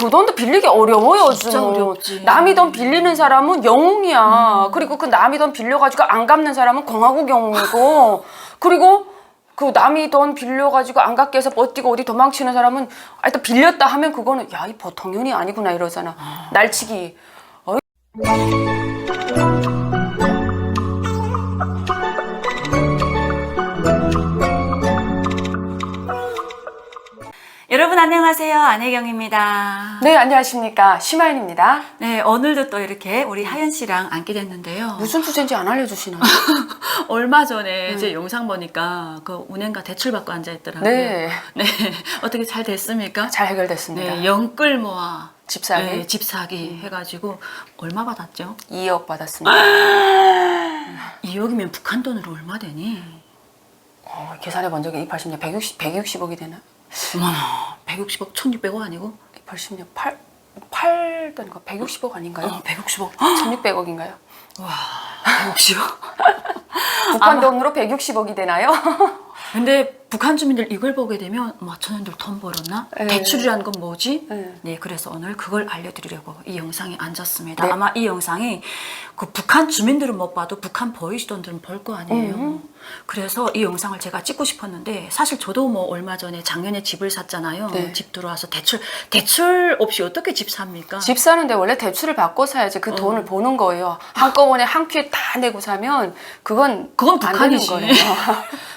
그 돈도 빌리기 어려워요. 진짜 어렵지. 남이 돈 빌리는 사람은 영웅이야. 그리고 그 남이 돈 빌려가지고 안 갚는 사람은 공화국 영웅이고 그리고 그 남이 돈 빌려가지고 안 갚게 해서 버티고 어디 도망치는 사람은 일단 빌렸다 하면 그거는 야, 이 보통 년이 아니구나 이러잖아. 날치기. 여러분 안녕하세요. 안혜경입니다. 네, 안녕하십니까. 심하연입니다. 네, 오늘도 또 이렇게 우리 하연 씨랑 앉게 됐는데요. 무슨 주제인지 안 알려주시나요? 얼마 전에 제 영상 보니까 그 운행가 대출 받고 앉아 있더라고요. 네. 네, 어떻게 잘 됐습니까? 잘 해결됐습니다. 네, 영끌 모아 집 사기. 네, 집 사기 해가지고 얼마 받았죠? 2억 받았습니다. 2억이면 북한 돈으로 얼마 되니? 계산해 본 적이 280년 160억이 되나? 어머나, 160억, 1600억 아니고? 280년 8던 거 160억 아닌가요? 160억. 1600억인가요? 와, 160억. 북한 돈으로 160억이 되나요? 근데 북한 주민들 이걸 보게 되면 저놈들 돈 벌었나? 네. 대출이라는 건 뭐지? 네. 네, 그래서 오늘 그걸 알려드리려고 이 영상에 앉았습니다. 네. 아마 이 영상이 그 북한 주민들은 못 봐도 북한 보이시던들은 볼 거 아니에요. 그래서 이 영상을 제가 찍고 싶었는데 사실 저도 얼마 전에 작년에 집을 샀잖아요. 네. 집 들어와서 대출 없이 어떻게 집 삽니까? 집 사는데 원래 대출을 받고 사야지 그 돈을 버는 거예요. 한꺼번에 한 큐에 다 내고 사면 그건 안 북한이지. 되는 거예요.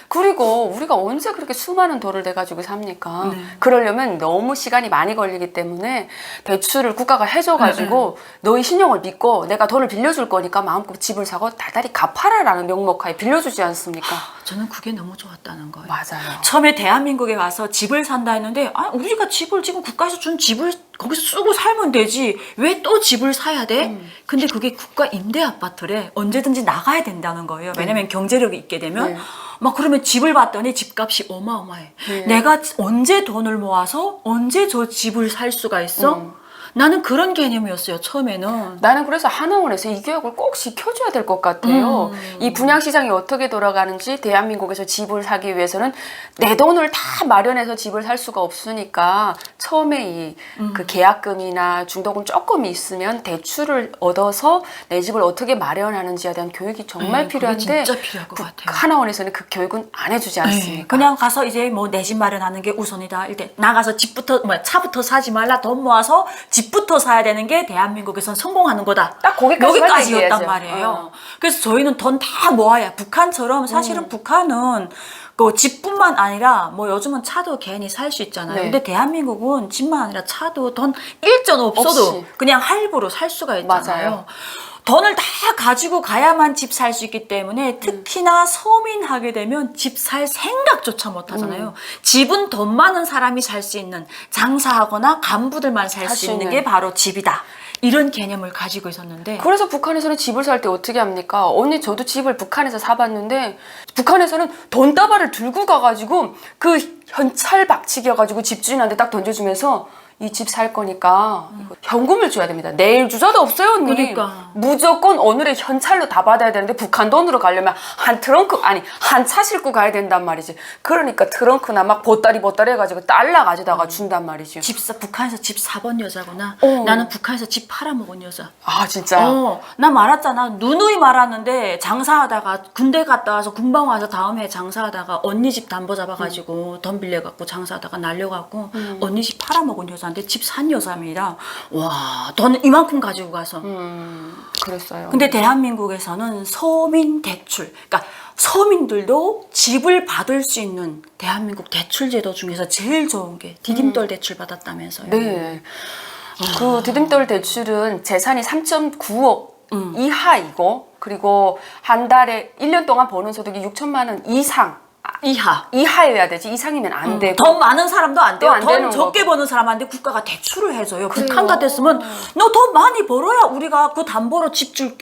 그리고 우리가 언제 그렇게 수많은 돈을 내가지고 삽니까? 네. 그러려면 너무 시간이 많이 걸리기 때문에 대출을 국가가 해줘가지고 너희 신용을 믿고 내가 돈을 빌려줄 거니까 마음껏 집을 사고 달달이 갚아라라는 명목하에 빌려주지 않습니까? 저는 그게 너무 좋았다는 거예요. 맞아요. 처음에 대한민국에 와서 집을 산다 했는데 우리가 집을 지금 국가에서 준 집을 거기서 쓰고 살면 되지 왜 또 집을 사야 돼? 근데 그게 국가 임대 아파트래. 언제든지 나가야 된다는 거예요. 왜냐면 경제력이 있게 되면 네. 막 그러면 집을 봤더니 집값이 어마어마해. 네. 내가 언제 돈을 모아서 언제 저 집을 살 수가 있어? 나는 그런 개념이었어요. 처음에는. 나는 그래서 하나원에서 이 교육을 꼭 시켜줘야 될 것 같아요. 이 분양시장이 어떻게 돌아가는지 대한민국에서 집을 사기 위해서는 내 돈을 다 마련해서 집을 살 수가 없으니까 처음에 그 계약금이나 중도금 조금 있으면 대출을 얻어서 내 집을 어떻게 마련하는지에 대한 교육이 정말 그게 필요한데 진짜 필요할 것 같아요. 하나원에서는 그 교육은 안 해주지 않습니까? 네, 그냥 가서 이제 내 집 마련하는 게 우선이다. 일단 나가서 집부터 차부터 사지 말라. 돈 모아서 집부터 사야 되는 게 대한민국에선 성공하는 거다. 딱 거기까지만 여기까지였단 얘기해야죠. 말이에요. 그래서 저희는 돈 다 모아야 북한처럼 사실은 북한은 그 집뿐만 아니라 요즘은 차도 괜히 살 수 있잖아요. 네. 근데 대한민국은 집만 아니라 차도 돈 일전 없어도 없이. 그냥 할부로 살 수가 있잖아요. 맞아요. 돈을 다 가지고 가야만 집 살 수 있기 때문에 특히나 서민하게 되면 집 살 생각조차 못 하잖아요. 집은 돈 많은 사람이 살 수 있는 장사하거나 간부들만 살 수 있는 게 바로 집이다. 이런 개념을 가지고 있었는데 그래서 북한에서는 집을 살 때 어떻게 합니까? 언니 저도 집을 북한에서 사봤는데 북한에서는 돈다발을 들고 가가지고 그 현찰 박치기여가지고 집주인한테 딱 던져주면서 이 집 살 거니까 이거 현금을 줘야 됩니다. 내일 주자도 없어요, 언니. 그러니까. 무조건 오늘의 현찰로 다 받아야 되는데 북한 돈으로 가려면 한 차 싣고 가야 된단 말이지. 그러니까 트렁크나 막 보따리 해가지고 달러 가져다가 준단 말이지. 북한에서 집 사본 여자구나. 나는 북한에서 집 팔아먹은 여자. 아, 진짜? 나 말았잖아. 누누이 말았는데 장사하다가 군대 갔다 와서 군방 와서 다음 해 장사하다가 언니 집 담보 잡아가지고 돈 빌려갖고 장사하다가 날려갖고 언니 집 팔아먹은 여자인데 집 산 여자입니다. 와, 돈 이만큼 가지고 가서. 그랬어요. 근데 대한민국에서는 서민 대출, 그러니까 서민들도 집을 받을 수 있는 대한민국 대출 제도 중에서 제일 좋은 게 디딤돌 대출 받았다면서요. 네. 그 디딤돌 대출은 재산이 3.9억 이하이고 그리고 한 달에 1년 동안 버는 소득이 6천만 원 이하여야 되지. 이상이면 안 되고. 돈 많은 사람도 안 돼요. 안 돈 되는 적게 거고. 버는 사람한테 국가가 대출을 해줘요. 그래요. 북한 같았으면 너 돈 많이 벌어야 우리가 그 담보로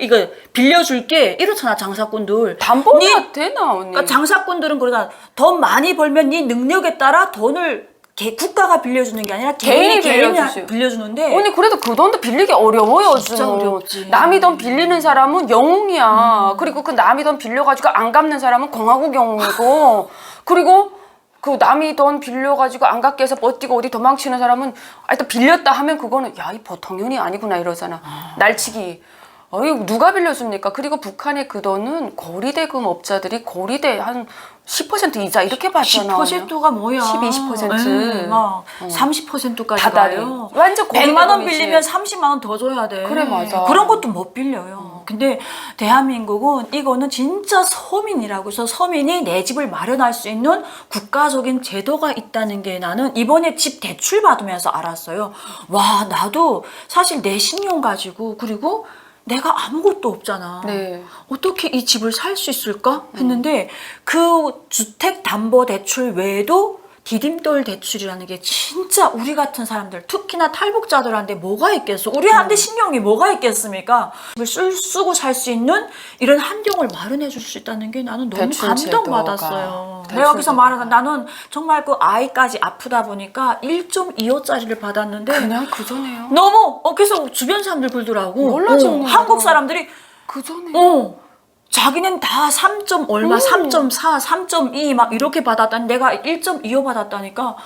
이거 빌려줄게. 이렇잖아 장사꾼들. 담보가 되나 언니? 그러니까 장사꾼들은 그러잖아. 돈 많이 벌면 네 능력에 따라 돈을 국가가 빌려주는 게 아니라 개인이 빌려주는데 언니 그래도 그 돈도 빌리기 어려워요. 진짜 어렵지. 남이 돈 빌리는 사람은 영웅이야. 그리고 그 남이 돈 빌려가지고 안 갚는 사람은 공화국 영웅이고 그리고 그 남이 돈 빌려가지고 안 갚게 해서 버티고 어디 도망치는 사람은 일단 빌렸다 하면 그거는 야, 이 보통 년이 아니구나 이러잖아. 날치기. 어이 누가 빌려줍니까? 그리고 북한의 그 돈은 고리대금 업자들이 고리대 한 10% 이자 이렇게 받잖아. 10%가 뭐야? 10, 20%. 막 30%까지 다달이. 가요. 완전 100만 원 고리대금이지. 빌리면 30만 원 더 줘야 돼. 그래, 맞아. 그런 것도 못 빌려요. 근데 대한민국은 이거는 진짜 서민이라고 해서 서민이 내 집을 마련할 수 있는 국가적인 제도가 있다는 게 나는 이번에 집 대출 받으면서 알았어요. 와, 나도 사실 내 신용 가지고 그리고 내가 아무것도 없잖아. 네. 어떻게 이 집을 살 수 있을까? 했는데 그 주택담보대출 외에도 디딤돌 대출이라는 게 진짜 우리 같은 사람들 특히나 탈북자들한테 뭐가 있겠어? 우리한테 신경이 뭐가 있겠습니까? 쓰고 살 수 있는 이런 환경을 마련해 줄 수 있다는 게 나는 너무 대출 감동받았어요. 제도가. 내가 여기서 말하는 나는 정말 그 아이까지 아프다 보니까 1.25짜리를 받았는데 그냥 그전에요. 너무 그래서 주변 사람들 그러더라고. 몰라줘. 한국 사람들이 그전에. 자기는 다 3. 얼마, 3.4, 3.2 막 이렇게 받았다니 내가 1.25 받았다니까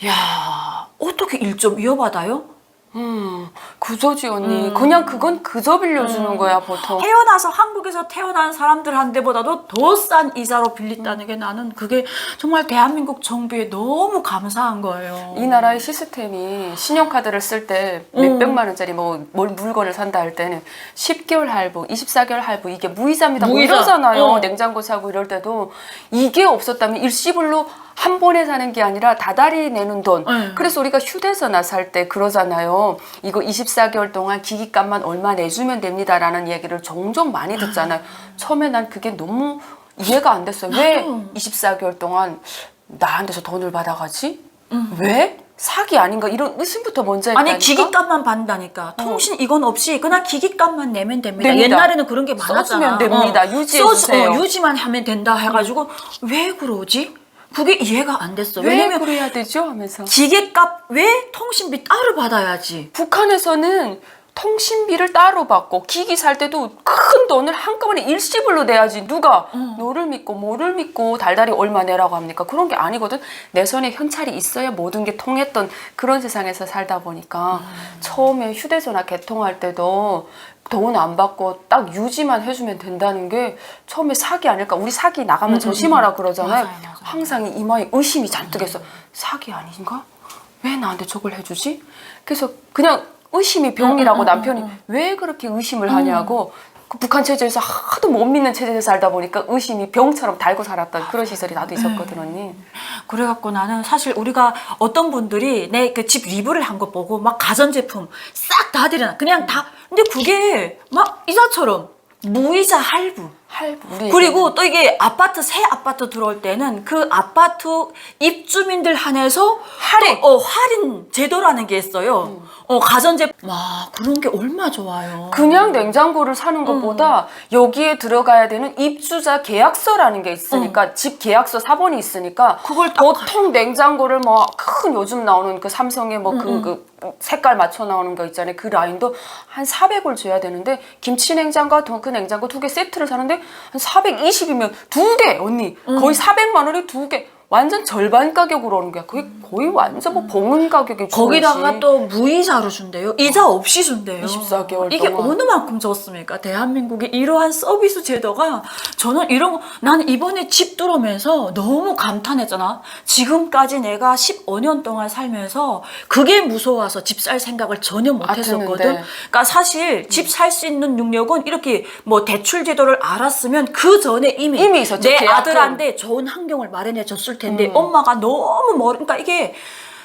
야 어떻게 1.25 받아요? 그저지 언니. 그냥 그건 그저 빌려주는 거야 보통. 태어나서 한국에서 태어난 사람들한테보다도 더 싼 이자로 빌린다는 게 나는 그게 정말 대한민국 정부에 너무 감사한 거예요. 이 나라의 시스템이 신용카드를 쓸 때 몇백만 원짜리 뭘 물건을 산다 할 때는 10개월 할부, 24개월 할부 이게 무이자입니다. 뭐 무이자. 이러잖아요. 냉장고 사고 이럴 때도 이게 없었다면 일시불로 한 번에 사는 게 아니라 다달이 내는 돈. 그래서 우리가 휴대전화 살 때 그러잖아요. 이거 24개월 동안 기기값만 얼마 내주면 됩니다라는 얘기를 종종 많이 듣잖아요. 처음에 난 그게 너무 이해가 안 됐어요. 왜 24개월 동안 나한테서 돈을 받아가지? 왜? 사기 아닌가? 이런 의심부터 먼저 했다니까. 아니 기기값만 받는다니까. 통신 이건 없이 그냥 기기값만 내면 됩니다. 됩니다. 옛날에는 그런 게 많았잖아. 써주면 됩니다. 유지해주세요. 유지만 하면 된다 해가지고 왜 그러지? 그게 이해가 안 됐어. 왜 왜냐면 그래야 되죠? 하면서. 기계값 왜 통신비 따로 받아야지? 북한에서는 통신비를 따로 받고 기기 살 때도 큰 돈을 한꺼번에 일시불로 내야지. 누가 너를 믿고 뭐를 믿고 달달이 얼마 내라고 합니까? 그런 게 아니거든. 내 손에 현찰이 있어야 모든 게 통했던 그런 세상에서 살다 보니까 처음에 휴대전화 개통할 때도 돈 안 받고 딱 유지만 해주면 된다는 게 처음에 사기 아닐까. 우리 사기 나가면 조심하라 그러잖아요. 맞아요. 항상 이마에 의심이 잔뜩 했어. 사기 아닌가? 왜 나한테 저걸 해주지? 그래서 그냥 의심이 병이라고 남편이 왜 그렇게 의심을 하냐고. 그 북한 체제에서 하도 못 믿는 체제에서 살다 보니까 의심이 병처럼 달고 살았던 그런 시절이 나도 있었거든 언니. 그래갖고 나는 사실 우리가 어떤 분들이 내 그 집 리뷰를 한 거 보고 막 가전제품 싹 다 들여놔. 그냥 다. 근데 그게 막 이자처럼 무이자 할부. 우리 그리고 또 이게 아파트 새 아파트 들어올 때는 그 아파트 입주민들 한해서 할인. 할인 제도라는 게 있어요. 가전제품 와 그런 게 얼마 좋아요. 그냥 냉장고를 사는 것보다 여기에 들어가야 되는 입주자 계약서라는 게 있으니까 집 계약서 사본이 있으니까 그걸 딱 보통 냉장고를 뭐 큰 요즘 나오는 그 삼성의 뭐 그 색깔 맞춰 나오는 거 있잖아요. 그 라인도 한 400을 줘야 되는데 김치 냉장고와 그 냉장고 2개 세트를 사는데 한 420이면 2개 언니 거의 400만 원이 2개. 완전 절반 가격으로 오는 거야. 그게 거의 완전 뭐 봉은 가격이 거기다가 또 무이자로 준대요. 이자 없이 준대요. 24개월 이게 동안. 어느 만큼 좋습니까? 대한민국의 이러한 서비스 제도가 저는 나는 이번에 집 들어오면서 너무 감탄했잖아. 지금까지 내가 15년 동안 살면서 그게 무서워서 집 살 생각을 전혀 못 했었거든. 듣는데. 그러니까 사실 집 살 수 있는 능력은 이렇게 뭐 대출 제도를 알았으면 그 전에 이미 있었죠. 내 계약은. 아들한테 좋은 환경을 마련해 줬을 텐데 엄마가 너무 그러니까 이게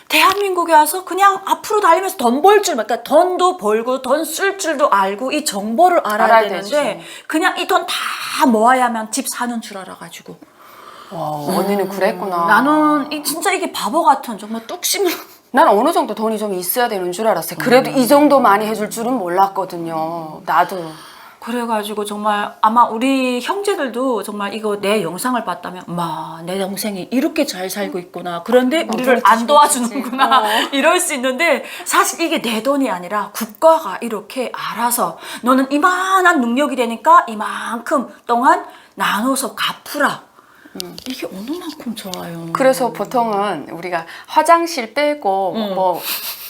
대한민국에 와서 그냥 앞으로 달리면서 돈 벌 줄, 그러니까 돈도 벌고 돈 쓸 줄도 알고 이 정보를 알아야 되는데 되지. 그냥 이 돈 다 모아야만 집 사는 줄 알아가지고 언니는 그랬구나. 나는 진짜 이게 바보 같은 정말 뚝심을 난 어느 정도 돈이 좀 있어야 되는 줄 알았어요. 그래도 이 정도 많이 해줄 줄은 몰랐거든요. 나도. 그래가지고 정말 아마 우리 형제들도 정말 이거 내 영상을 봤다면 내 동생이 이렇게 잘 살고 있구나. 그런데 우리를 안 도와주는구나. 이럴 수 있는데 사실 이게 내 돈이 아니라 국가가 이렇게 알아서 너는 이만한 능력이 되니까 이만큼 동안 나눠서 갚으라. 이게 어느 만큼 좋아요. 그래서 보통은 우리가 화장실 빼고 뭐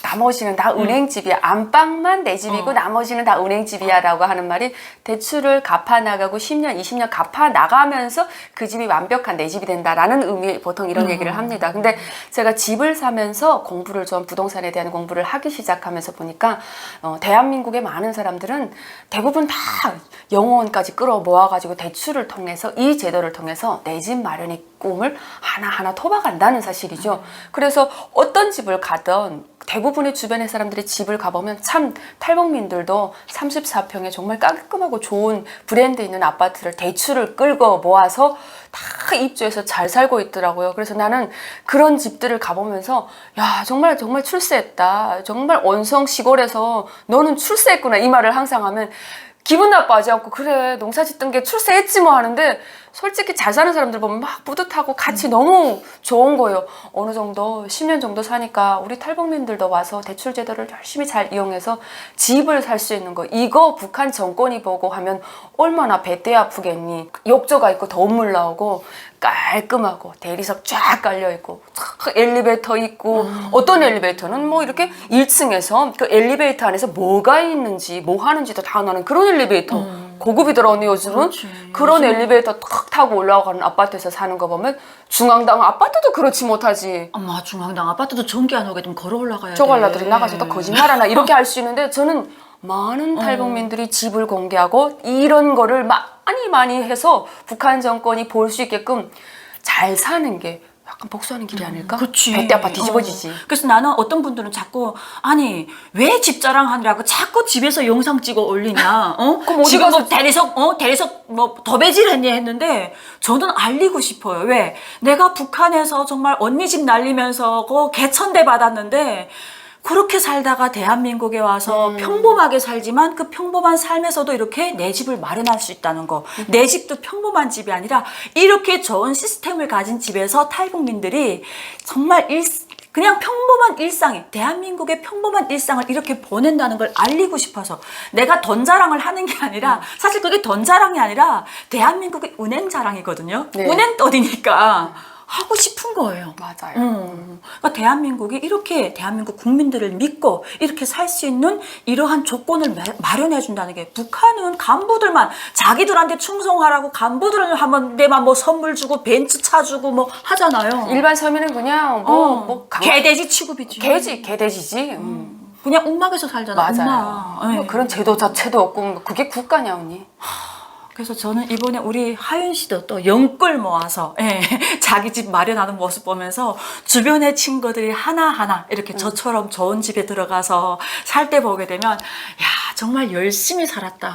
나머지는 다 은행집이야. 안방만 내 집이고 나머지는 다 은행집이야 라고 하는 말이 대출을 갚아나가고 10년, 20년 갚아나가면서 그 집이 완벽한 내 집이 된다라는 의미 보통 이런 얘기를 합니다. 근데 제가 집을 사면서 공부를 좀 부동산에 대한 공부를 하기 시작하면서 보니까 대한민국의 많은 사람들은 대부분 다 영혼까지 끌어 모아가지고 대출을 통해서 이 제도를 통해서 내 집 마련의 꿈을 하나하나 토박한다는 사실이죠. 그래서 어떤 집을 가든 대부분의 주변의 사람들이 집을 가보면 참 탈북민들도 34평에 정말 깔끔하고 좋은 브랜드 있는 아파트를 대출을 끌고 모아서 다 입주해서 잘 살고 있더라고요. 그래서 나는 그런 집들을 가보면서 야 정말 출세했다. 정말 원성 시골에서 너는 출세했구나 이 말을 항상 하면 기분 나빠하지 않고 그래 농사 짓던 게 출세했지 뭐 하는데 솔직히 잘 사는 사람들 보면 막 뿌듯하고 같이 너무 좋은 거예요. 어느 정도 10년 정도 사니까 우리 탈북민들도 와서 대출 제도를 열심히 잘 이용해서 집을 살 수 있는 거 이거 북한 정권이 보고 하면 얼마나 배때 아프겠니. 욕조가 있고 더운 나오고 깔끔하고 대리석 쫙 깔려있고 엘리베이터 있고 어떤 엘리베이터는 뭐 이렇게 1층에서 그 엘리베이터 안에서 뭐가 있는지 뭐 하는지도 다 나는 그런 엘리베이터 고급이더라 언니 요즘은. 그렇지. 그런 엘리베이터 탁 타고 올라가는 아파트에서 사는 거 보면 중앙당 아파트도 그렇지 못하지. 엄마 중앙당 아파트도 전기 안 오게 되면 걸어 올라가야 돼. 쪼갈라들이 나가서 또 거짓말하나 이렇게 할 수 있는데 저는 많은 탈북민들이 집을 공개하고 이런 거를 많이 해서 북한 정권이 볼 수 있게끔 잘 사는 게 약간 복수하는 길이 아닐까? 그치. 배때 아파 뒤집어지지. 그래서 나는 어떤 분들은 자꾸 아니 왜 집 자랑하느라고 자꾸 집에서 영상 찍어 올리냐? 그럼 어디 지금 가서 뭐 대리석 뭐 더 배질했니 했는데 저는 알리고 싶어요. 왜? 내가 북한에서 정말 언니 집 날리면서 그 개천대 받았는데 그렇게 살다가 대한민국에 와서 평범하게 살지만 그 평범한 삶에서도 이렇게 내 집을 마련할 수 있다는 거. 내 집도 평범한 집이 아니라 이렇게 좋은 시스템을 가진 집에서 탈북민들이 정말 그냥 평범한 일상이 대한민국의 평범한 일상을 이렇게 보낸다는 걸 알리고 싶어서 내가 돈 자랑을 하는 게 아니라 사실 그게 돈 자랑이 아니라 대한민국의 은행 자랑이거든요. 네. 은행 돈이니까 하고 싶은 거예요. 맞아요. 그러니까 대한민국이 이렇게 대한민국 국민들을 믿고 이렇게 살 수 있는 이러한 조건을 마련해 준다는 게 북한은 간부들만 자기들한테 충성하라고 간부들을 한번 내만 뭐 선물 주고 벤츠 차 주고 뭐 하잖아요. 일반 서민은 그냥 개돼지 취급이지. 개돼지지. 그냥 움막에서 살잖아. 맞아요. 움막. 뭐 그런 제도 자체도 없고 그게 국가냐 언니. 그래서 저는 이번에 우리 하윤 씨도 또 영끌 모아서 자기 집 마련하는 모습 보면서 주변의 친구들이 하나하나 이렇게 저처럼 좋은 집에 들어가서 살 때 보게 되면 야 정말 열심히 살았다.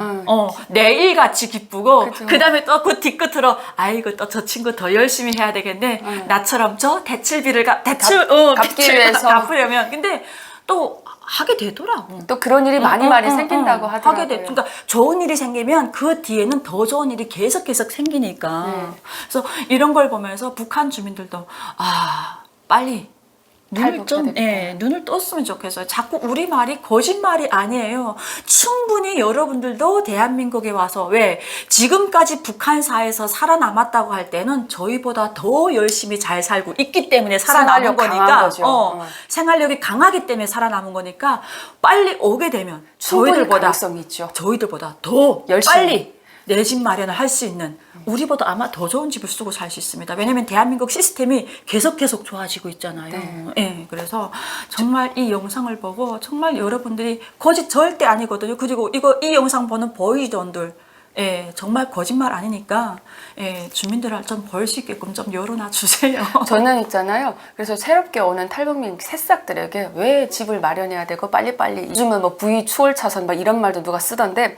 내일같이 기쁘고 그다음에 또 그 뒤끝으로 아이고 또 저 친구 더 열심히 해야 되겠네. 나처럼 저 대출비를 갚기 위해서 갚으려면 근데 또 하게 되더라고. 또 그런 일이 많이 생긴다고 하더라고요. 하게 돼. 그러니까 좋은 일이 생기면 그 뒤에는 더 좋은 일이 계속 생기니까. 그래서 이런 걸 보면서 북한 주민들도 빨리 눈을 떴으면 좋겠어요. 자꾸 우리 말이 거짓말이 아니에요. 충분히 여러분들도 대한민국에 와서 왜 지금까지 북한사에서 살아남았다고 할 때는 저희보다 더 열심히 잘 살고 있기 때문에 살아남은 거니까 생활력이 강하기 때문에 살아남은 거니까 빨리 오게 되면 저희들보다 더 열심히. 빨리 내 집 마련을 할 수 있는 우리보다 아마 더 좋은 집을 쓰고 살 수 있습니다. 왜냐면 대한민국 시스템이 계속 좋아지고 있잖아요. 네. 그래서 정말 이 영상을 보고 정말 여러분들이 거짓 절대 아니거든요. 그리고 이 영상 보는 보이던들 정말 거짓말 아니니까 주민들을 좀 벌 수 있게끔 좀 열어놔 주세요. 저는 있잖아요. 그래서 새롭게 오는 탈북민 새싹들에게 왜 집을 마련해야 되고 빨리빨리 요즘은 뭐 V 추월 차선 막 이런 말도 누가 쓰던데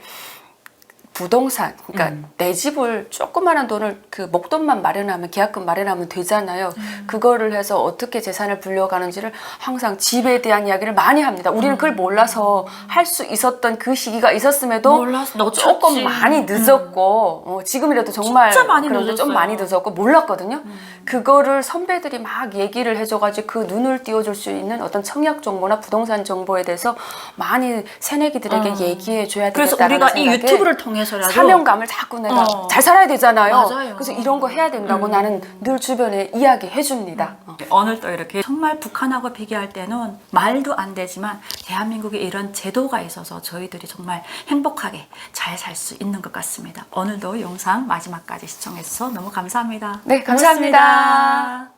부동산, 그러니까 내 집을 조그마한 돈을 그 목돈만 마련하면 계약금 마련하면 되잖아요. 그거를 해서 어떻게 재산을 불려가는지를 항상 집에 대한 이야기를 많이 합니다. 우리는 그걸 몰라서 할 수 있었던 그 시기가 있었음에도 조금 많이 늦었고 지금이라도 정말 진짜 많이 그런데 좀 많이 늦었고 몰랐거든요. 그거를 선배들이 막 얘기를 해줘가지고 그 눈을 띄워줄 수 있는 어떤 청약 정보나 부동산 정보에 대해서 많이 새내기들에게 얘기해줘야 되겠다라는 그래서 우리가 생각에 이 유튜브를 통해 위해서라도 사명감을 자꾸 내가 어. 잘 살아야 되잖아요. 맞아요. 그래서 이런 거 해야 된다고 나는 늘 주변에 이야기해 줍니다. 오늘 또 이렇게 정말 북한하고 비교할 때는 말도 안 되지만 대한민국에 이런 제도가 있어서 저희들이 정말 행복하게 잘 살 수 있는 것 같습니다. 오늘도 영상 마지막까지 시청해주셔서 너무 감사합니다. 네, 감사합니다. 고맙습니다.